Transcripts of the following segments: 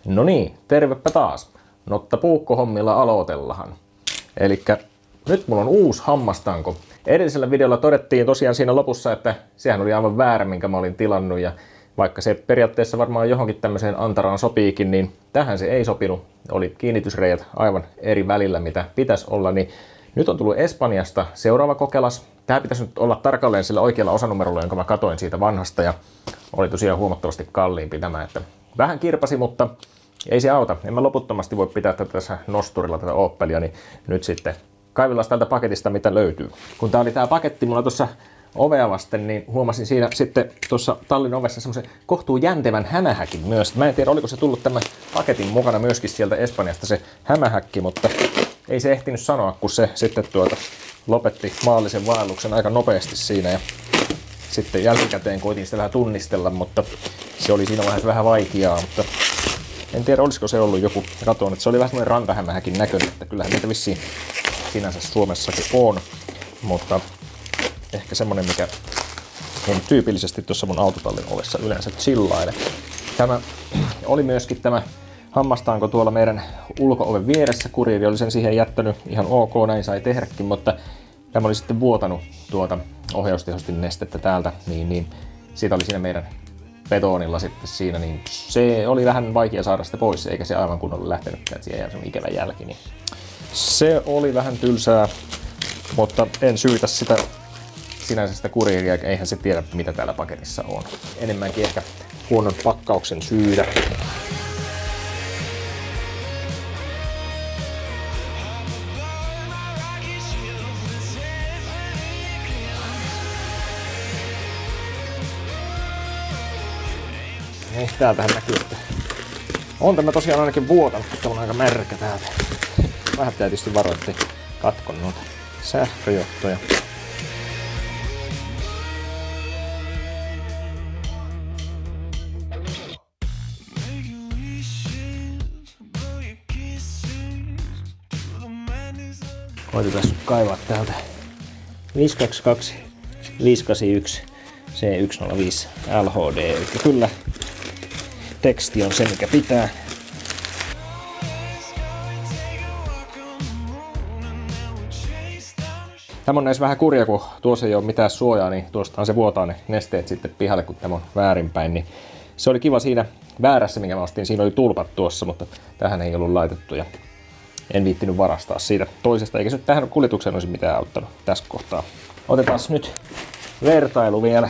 No niin, tervepä taas. Notta puukkohommilla aloitellahan. Elikkä nyt mulla on uusi hammastanko. Edellisellä videolla todettiin tosiaan siinä lopussa, että sehän oli aivan väärä, minkä mä olin tilannut. Ja vaikka se periaatteessa varmaan johonkin tämmöiseen antaraan sopiikin, niin tähän se ei sopinut. Oli kiinnitysreijät aivan eri välillä, mitä pitäisi olla. Niin nyt on tullut Espanjasta seuraava kokelas. Tää pitäisi nyt olla tarkalleen sillä oikealla osanumerolla, jonka mä katoin siitä vanhasta. Ja oli tosiaan huomattavasti kalliimpi tämä. Että vähän kirpasi, mutta ei se auta. En mä loputtomasti voi pitää tätä tässä nosturilla tätä Opelia, niin nyt sitten kaivellaan tältä paketista, mitä löytyy. Kun tää oli tää paketti mulla tuossa ovea vasten, niin huomasin siinä sitten tuossa tallin ovessa semmoisen kohtuu jäntevän hämähäkin myös. Mä en tiedä, oliko se tullut tämän paketin mukana myöskin sieltä Espanjasta se hämähäkki, mutta ei se ehtinyt sanoa, kun se sitten lopetti maallisen vaelluksen aika nopeasti siinä. Ja sitten jälkikäteen koitin sitä vähän tunnistella, mutta se oli siinä vaiheessa vähän vaikeaa. Mutta en tiedä, olisiko se ollut joku, katoin, että se oli vähän semmoinen rantahämähäkin näköinen, että kyllähän niitä vissiin sinänsä Suomessakin on, mutta ehkä semmonen, mikä on tyypillisesti tuossa mun autotallin ovessa yleensä chillaile. Tämä oli myöskin tämä hammastanko tuolla meidän ulko-oven vieressä. Kuriiri oli sen siihen jättänyt ihan ok, näin sai tehdäkin, mutta tämä oli sitten vuotanut tuota ohjaustehostin nestettä täältä, niin siitä oli siinä meidän betonilla sitten siinä, niin se oli vähän vaikea saada sitä pois, eikä se aivan kunnolla lähtenytkään, että siihen jää semmoinen ikävä jälki. Niin se oli vähän tylsää, mutta en syytä sitä sinänsä sitä kuriiria, eihän se tiedä mitä täällä paketissa on. Enemmänkin ehkä huonon pakkauksen syytä. Täältähän näkyy, että on tämä tosiaan ainakin vuotanut, mutta on aika märkä täältä. Vähän pitää tietysti varoa, ettei katkon noita sähköjohtoja. Koitetaan kaivaa täältä 522 581 C105 LHD, eli kyllä teksti on se mikä pitää. Tämä on näissä vähän kurja, kun tuossa ei ole mitään suojaa, niin tuostahan se vuotaa ne nesteet sitten pihalle, kun tämä on väärinpäin. Niin se oli kiva siinä väärässä, minkä mä ostin. Siinä oli tulpat tuossa, mutta tähän ei ollut laitettu ja en viittinyt varastaa siitä toisesta. Eikä se nyt tähän kuljetukseen olisi mitään auttanut tässä kohtaa. Otetaan nyt vertailu vielä.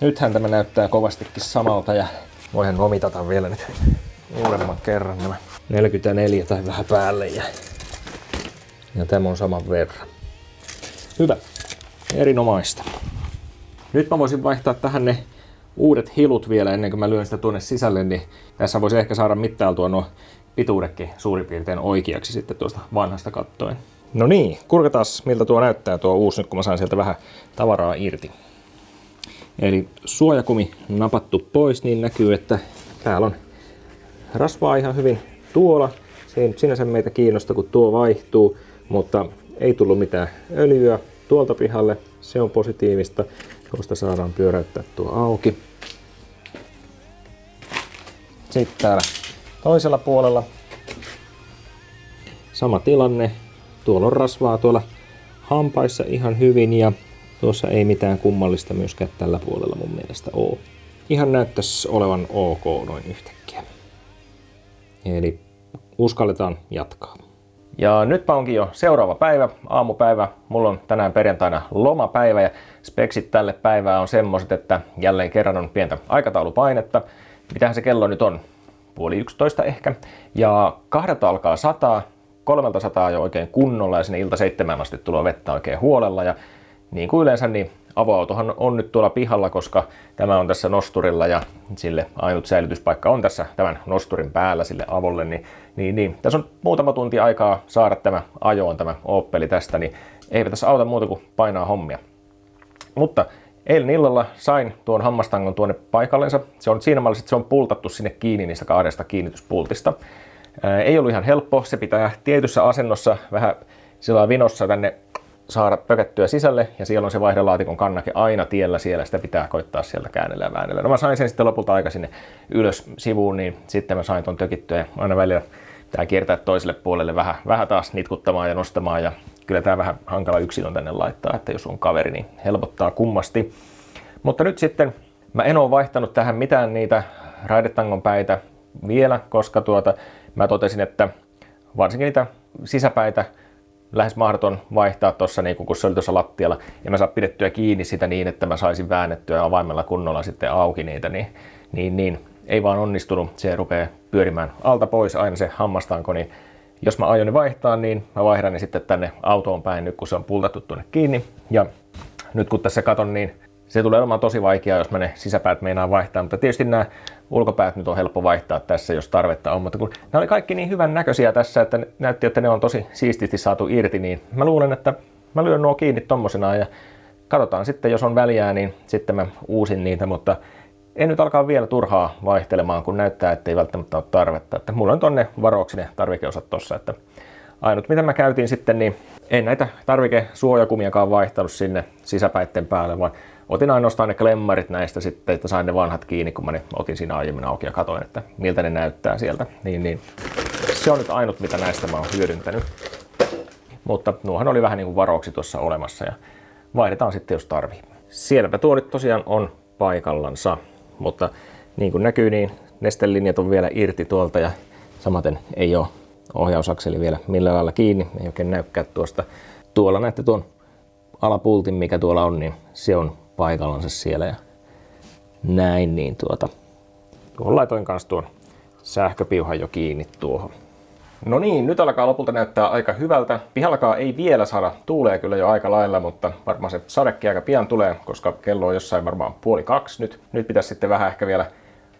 Nythän tämä näyttää kovastikin samalta ja voihan vomitata vielä nyt uudemman kerran nämä 44 tai vähän päälle ja tämä on saman verran. Hyvä, erinomaista. Nyt mä voisin vaihtaa tähän ne uudet hilut vielä ennen kuin mä lyön sitä tuonne sisälle, niin tässä voisi ehkä saada mittailtua nuo pituudetkin suurin piirtein oikeaksi sitten tuosta vanhasta kattoen. No niin, kurkataan miltä tuo näyttää tuo uusi nyt kun mä sain sieltä vähän tavaraa irti. Eli suojakumi napattu pois, niin näkyy, että täällä on rasvaa ihan hyvin tuolla. Se ei nyt sinänsä meitä kiinnosta, kun tuo vaihtuu, mutta ei tullut mitään öljyä tuolta pihalle. Se on positiivista. Tuosta saadaan pyöräyttää tuo auki. Sitten täällä toisella puolella sama tilanne. Tuolla on rasvaa tuolla hampaissa ihan hyvin ja tuossa ei mitään kummallista myöskään tällä puolella mun mielestä ole. Ihan näyttäisi olevan ok noin yhtäkkiä. Eli uskalletaan jatkaa. Ja nytpä onkin jo seuraava päivä, aamupäivä. Mulla on tänään perjantaina lomapäivä ja speksit tälle päivään on semmoset, että jälleen kerran on pientä aikataulupainetta. Mitähän se kello nyt on? 10:30 ehkä. Ja 2 alkaa sataa, 3 sataa jo oikein kunnolla ja sinne ilta 7 asti tulee vettä oikein huolella. Ja niin kuin yleensä, niin avoautohan on nyt tuolla pihalla, koska tämä on tässä nosturilla ja sille ainut säilytyspaikka on tässä tämän nosturin päällä sille avolle. Niin. Tässä on muutama tunti aikaa saada tämä ajoon, tämä Opeli tästä, niin eipä tässä auta muuta kuin painaa hommia. Mutta eilen illalla sain tuon hammastangon tuonne paikallensa. Se on siinä mallissa, että se on pultattu sinne kiinni niistä 2 kiinnityspultista. Ei ollut ihan helppo, se pitää tietyssä asennossa vähän sillä vinossa tänne saada pökättyä sisälle, ja siellä on se vaihdelaatikon kannake aina tiellä siellä, sitä pitää koittaa sieltä käännellä ja väännellä. No mä sain sen sitten lopulta aika sinne ylös sivuun, niin sitten mä sain ton tökittyä, ja aina välillä pitää kiertää toiselle puolelle vähän taas nitkuttamaan ja nostamaan, ja kyllä tää vähän hankala yksin on tänne laittaa, että jos on kaveri, niin helpottaa kummasti. Mutta nyt sitten mä en ole vaihtanut tähän mitään niitä raidetangon päitä vielä, koska mä totesin, että varsinkin niitä sisäpäitä lähes mahdoton vaihtaa tuossa, niin kun se oli tuossa lattialla, ja mä saan pidettyä kiinni sitä niin, että mä saisin väännettyä avaimella kunnolla sitten auki niitä, niin ei vaan onnistunut. Se rupeaa pyörimään alta pois aina se hammastanko, niin jos mä aion ne vaihtaa, niin mä vaihdan ne sitten tänne autoon päin nyt, kun se on pultattu tuonne kiinni. Ja nyt kun tässä katon, niin se tulee olemaan tosi vaikeaa, jos mä ne sisäpäät meinaan vaihtaa, mutta tietysti nämä ulkopäät nyt on helppo vaihtaa tässä, jos tarvetta on, mutta kun nämä oli kaikki niin hyvän näköisiä tässä, että näytti, että ne on tosi siististi saatu irti, niin mä luulen, että mä lyön nuo kiinni tommosena ja katsotaan sitten, jos on väliä, niin sitten mä uusin niitä, mutta en nyt alkaa vielä turhaa vaihtelemaan, kun näyttää, että ei välttämättä ole tarvetta. Että mulla on tonne varauksi ne tarvikeosat tossa, että ainut mitä mä käytin sitten, niin en näitä tarvikesuojakumiakaan vaihtanut sinne sisäpäitten päälle, vaan otin ainoastaan ne klemmarit näistä sitten, että sain ne vanhat kiinni, kun mä ne otin siinä aiemmin auki ja katoin, että miltä ne näyttää sieltä. Niin. Se on nyt ainut, mitä näistä mä oon hyödyntänyt. Mutta nuohan oli vähän niin kuin varauksi tuossa olemassa ja vaihdetaan sitten, jos tarvii. Sielläpä tuo nyt tosiaan on paikallansa, mutta niin kuin näkyy, niin nestelinjat on vielä irti tuolta ja samaten ei ole ohjausakseli vielä millään lailla kiinni, ei oikein näykään tuosta. Tuolla näette tuon alapultin, mikä tuolla on, niin se on paikallansa siellä ja näin, niin tuohon laitoin kanssa tuon sähköpiuhan jo kiinni tuohon. No niin, nyt alkaa lopulta näyttää aika hyvältä. Pihallakaan ei vielä saada, tuulee kyllä jo aika lailla, mutta varmaan se sadekin aika pian tulee, koska kello on jossain varmaan 1:30 nyt. Nyt pitäisi sitten vähän ehkä vielä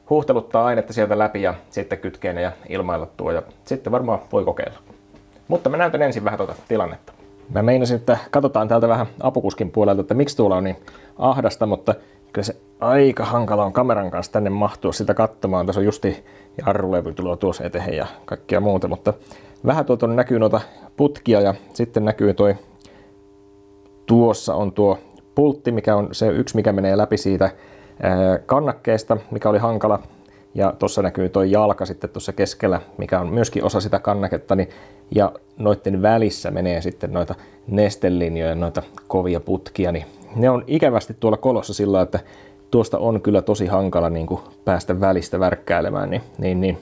huuhteluttaa ainetta sieltä läpi ja sitten kytkeä ne ja ilmailla tuo ja sitten varmaan voi kokeilla. Mutta mä näytän ensin vähän tuota tilannetta. Mä meinasin, että katsotaan täältä vähän apukuskin puolelta, että miksi tuolla on niin ahdasta, mutta kyllä se aika hankala on kameran kanssa tänne mahtua sitä katsomaan. Tässä on justi jarrulevy tulee tuossa eteen ja kaikkea muuta, mutta vähän tuolta näkyy noita putkia ja sitten näkyy tuossa on tuo pultti, mikä on se yksi, mikä menee läpi siitä kannakkeesta, mikä oli hankala. Ja tuossa näkyy tuo jalka sitten tuossa keskellä, mikä on myöskin osa sitä kannaketta. Ja noiden välissä menee sitten noita nestelinjoja, noita kovia putkia. Niin ne on ikävästi tuolla kolossa sillä, että tuosta on kyllä tosi hankala niin kuin päästä välistä värkkäilemään. Niin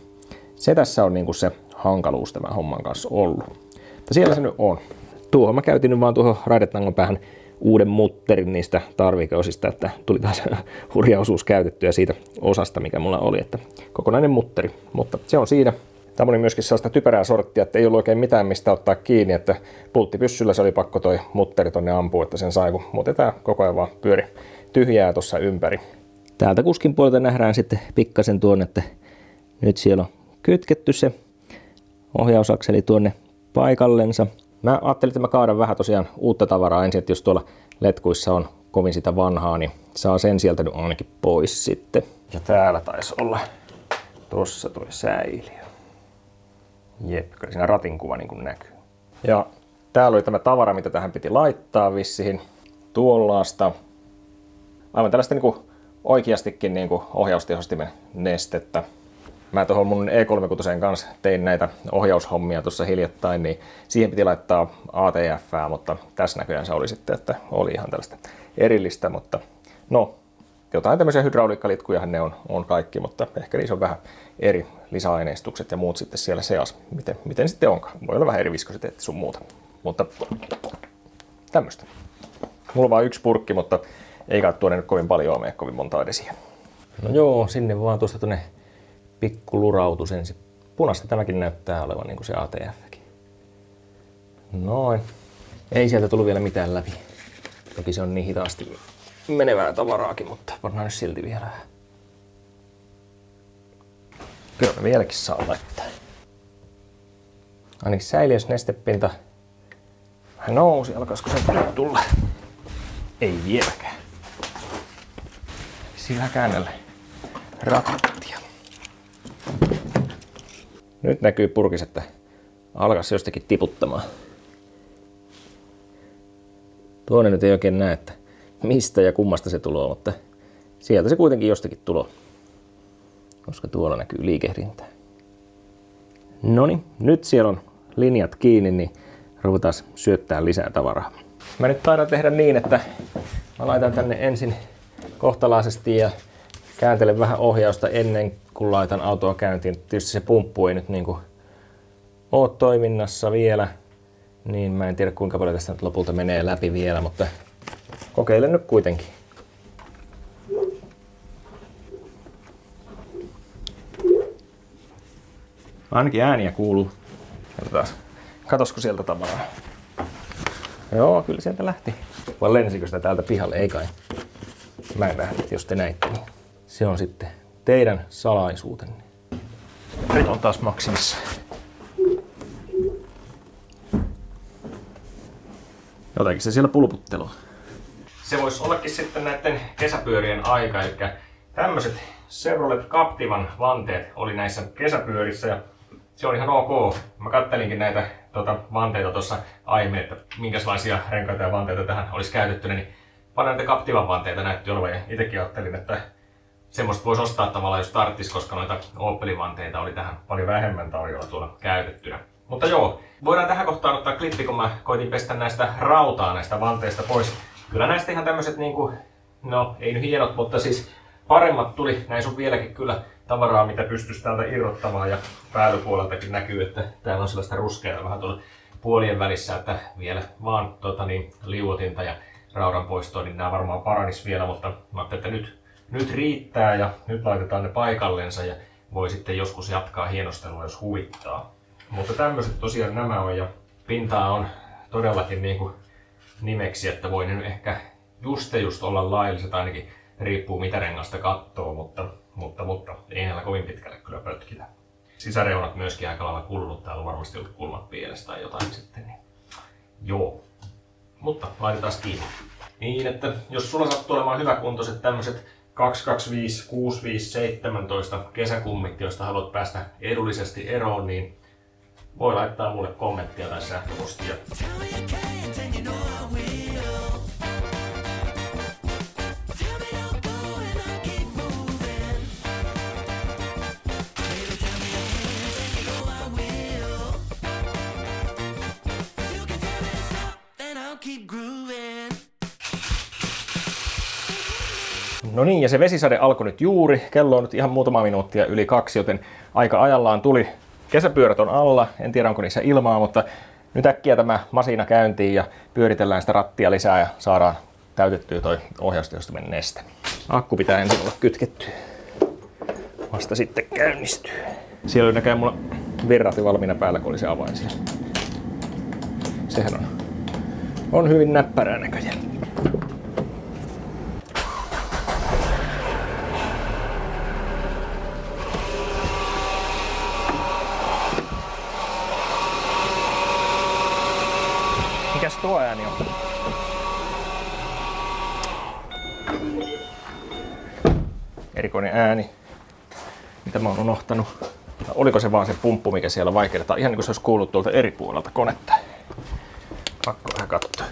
se tässä on niin kuin se hankaluus tämän homman kanssa ollut. Mutta siellä se nyt on. Tuohon mä käytin nyt vaan tuohon raidetangon päähän uuden mutterin niistä tarvikeosista, että tuli taas hurja osuus käytettyä siitä osasta, mikä mulla oli, että kokonainen mutteri, mutta se on siinä. Tämä oli myöskin sellaista typerää sorttia, että ei ollut oikein mitään mistä ottaa kiinni, että pulttipyssyllä se oli pakko toi mutteri tonne ampua, että sen sai, kun muuten tää koko ajan vaan pyöri tyhjää tuossa ympäri. Täältä kuskin puolelta nähdään sitten pikkasen tuonne, että nyt siellä on kytketty se ohjausakseli tuonne paikallensa. Mä ajattelin, että mä kaadan vähän tosiaan uutta tavaraa ensin, että jos tuolla letkuissa on kovin sitä vanhaa, niin saa sen sieltä nyt ainakin pois sitten. Ja täällä taisi olla tossa toi säiliö. Jep, kyllä siinä ratin kuva niin kuin näkyy. Ja täällä oli tämä tavara, mitä tähän piti laittaa vissiin. Tuollaista. Aivan tällaista niin kuin oikeastikin niin kuin ohjaustehostimen nestettä. Mä tuohon mun E36 kanssa tein näitä ohjaushommia tuossa hiljattain, niin siihen piti laittaa ATF:ää, mutta tässä näköjään se oli sitten, että oli ihan tällaista erillistä, mutta no, jotain tämmöisiä hydrauliikkalitkujahan ne on kaikki, mutta ehkä niissä on vähän eri lisäaineistukset ja muut sitten siellä seas, miten sitten onkaan. Voi olla vähän eri viskositeetti sun muuta, mutta tämmöistä. Mulla on vaan yksi purkki, mutta ei kai tuonne nyt kovin paljon mene kovin monta edesiä. No joo, sinne vaan tuosta tuonne pikku lurautus ensin. Punaista tämäkin näyttää olevan niin kuin se ATFkin. Noin. Ei sieltä tullut vielä mitään läpi. Toki se on niin hitaasti menevää tavaraakin, mutta varmaan nyt silti vielä. Kyllä me vieläkin saa laittaa. Ainakin säiliös nestepinta vähän nousi. Alkaisiko se nyt tulla? Ei vieläkään. Sillä käännellä rattia. Nyt näkyy purkis, että alkaisi jostakin tiputtamaan. Tuonne nyt ei oikein näe, että mistä ja kummasta se tulee, mutta sieltä se kuitenkin jostakin tulee. Koska tuolla näkyy liikehdintää. Noniin, nyt siellä on linjat kiinni, niin ruvetaan syöttää lisää tavaraa. Mä nyt taidan tehdä niin, että mä laitan tänne ensin kohtalaisesti ja kääntelen vähän ohjausta ennen kuin laitan autoa käyntiin. Tietysti se pumppu ei nyt niinku ole toiminnassa vielä, niin mä en tiedä kuinka paljon tästä nyt lopulta menee läpi vielä, mutta kokeilen nyt kuitenkin. Ainakin ääniä kuuluu. Katosko sieltä tavaraa? Joo, kyllä sieltä lähti. Vai lensikö sitä täältä pihalle? Ei kai. Mä en nähnyt, jos te näitte. Niin se on sitten teidän salaisuutenne. Nyt on taas maksimissa. Jotenkin se siellä pulputtelua. Se voisi ollakin sitten näiden kesäpyörien aika, eli tämmöiset Chevrolet Captivan vanteet oli näissä kesäpyörissä ja se on ihan ok. Mä kattelinkin näitä vanteita tuossa aiemmin, että minkälaisia renkaita ja vanteita tähän olisi käytetty, niin paljon näitä Captivan vanteita näytti olevan ja itsekin ajattelin, että semmoista voisi ostaa tavallaan jos tarttisi, koska noita Opelin vanteita oli tähän paljon vähemmän tarjolla tuolla käytettynä. Mutta joo, voidaan tähän kohtaan ottaa klippi, kun mä koitin pestä näistä rautaa näistä vanteista pois. Kyllä näistä ihan tämmöiset niinku, no ei nyt hienot, mutta siis paremmat tuli. Näissä on vieläkin kyllä tavaraa, mitä pystyisi täältä irrottamaan ja päällypuoleltakin näkyy, että täällä on sellaista ruskeaa vähän tuolla puolien välissä, että vielä vaan liuotinta ja raudan poistoa, niin nämä varmaan paranis vielä, mutta mä ajattelin, että nyt riittää ja nyt laitetaan ne paikallensa ja voi sitten joskus jatkaa hienostelua, jos huvittaa. Mutta tämmöiset tosiaan nämä on ja pintaa on todellakin niin kuin nimeksi, että voi nyt ehkä just olla lailliset, ainakin riippuu mitä rengasta kattoo, mutta ei näillä kovin pitkälle kyllä pötkitä. Sisäreunat myöskin aika lailla kulunut, täällä on varmasti ollut kulmat pielessä tai jotain sitten, niin joo. Mutta laitetaan kiinni. Niin, että jos sulla sattuu olemaan hyväkuntoiset tämmöiset 225, 65, 17 kesäkummit, joista haluat päästä edullisesti eroon, niin voi laittaa mulle kommenttia tai sähköpostia. No niin, ja se vesisade alkoi nyt juuri. Kello on nyt ihan muutama minuuttia yli 2, joten aika ajallaan tuli. Kesäpyörät on alla, en tiedä onko niissä ilmaa, mutta nyt äkkiä tämä masina käyntiin ja pyöritellään sitä rattia lisää ja saadaan täytettyä toi ohjaustehostimen neste. Akku pitää ensin olla kytketty. Vasta sitten käynnistyy. Siellä oli näköjään mulla virrati valmiina päällä, kun oli se avain siellä. Sehän on hyvin näppärää näköjään. Mikäs tuo ääni on? Erikoinen ääni. Mitä mä oon unohtanut? Oliko se vaan se pumppu, mikä siellä vaikeutetaan? Ihan niin kuin se olisi kuullut tuolta eri puolelta konetta. Pakko vähän katsoa.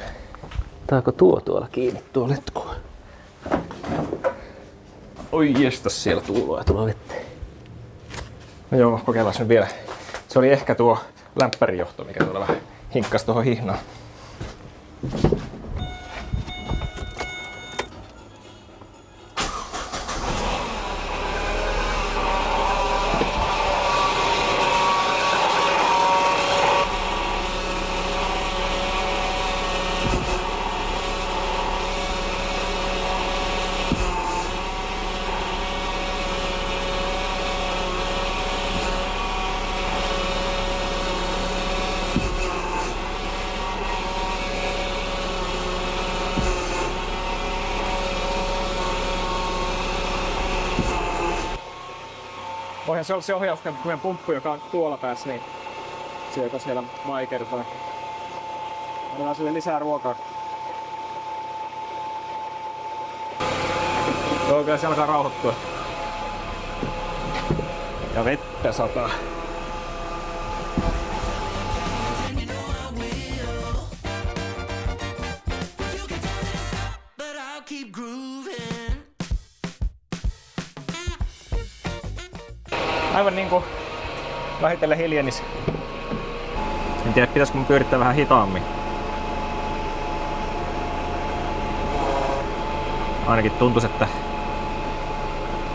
Taako tuo tuolla kiinni tuo letku? Oi jestas, siellä tulee vettä. No joo, kokeillaan nyt vielä. Se oli ehkä tuo lämpärijohto, mikä tuolla vähän hinkkasi tuohon hihnaan. Voihan se olla se ohjaustempujen pumppu, joka on tuolla päässä, niin se joka siellä vaikertaa. Annetaan sille lisää ruokaa. Joo, kyllä se alkaa rauhoittua. Ja vettä sataa. Aivan niinku vähitellen hiljenis. En tiedä, pitäisikö mun pyörittää vähän hitaammin. Ainakin tuntuisi, että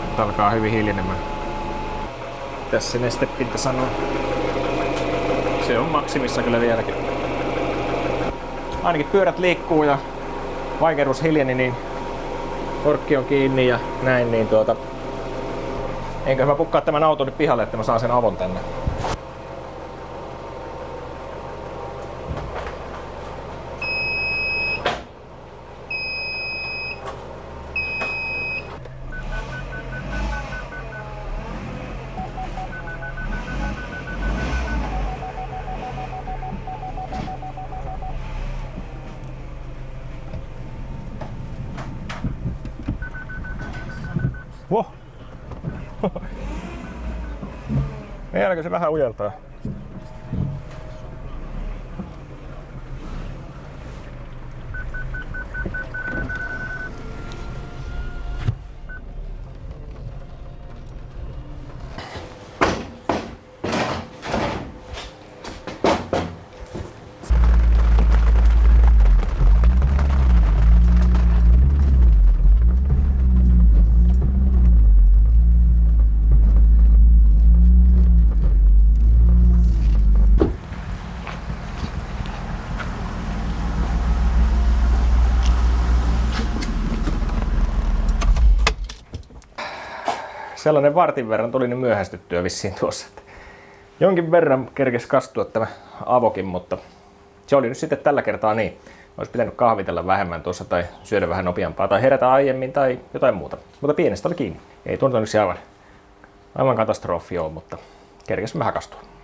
nyt alkaa hyvin hiljenemään. Tässä se nestepinta sanoo. Se on maksimissa kyllä vieläkin. Ainakin pyörät liikkuu ja vaikeus hiljeni, niin korkki on kiinni ja näin, niin Enkö mä pukkaa tämän auton nyt pihalle, että mä saan sen avon tänne. Wow. Vieläkö se vähän ujeltaa? Sellainen vartin verran tuli nyt myöhästyttyä vissiin tuossa. Jonkin verran kerkesi kastua tämä avokin, mutta se oli nyt sitten tällä kertaa niin. Olisi pitänyt kahvitella vähemmän tuossa tai syödä vähän nopeampaa tai herätä aiemmin tai jotain muuta. Mutta pienestä oli kiinni. Ei tuon aivan katastrofi ole, mutta kerkesi vähän kastua.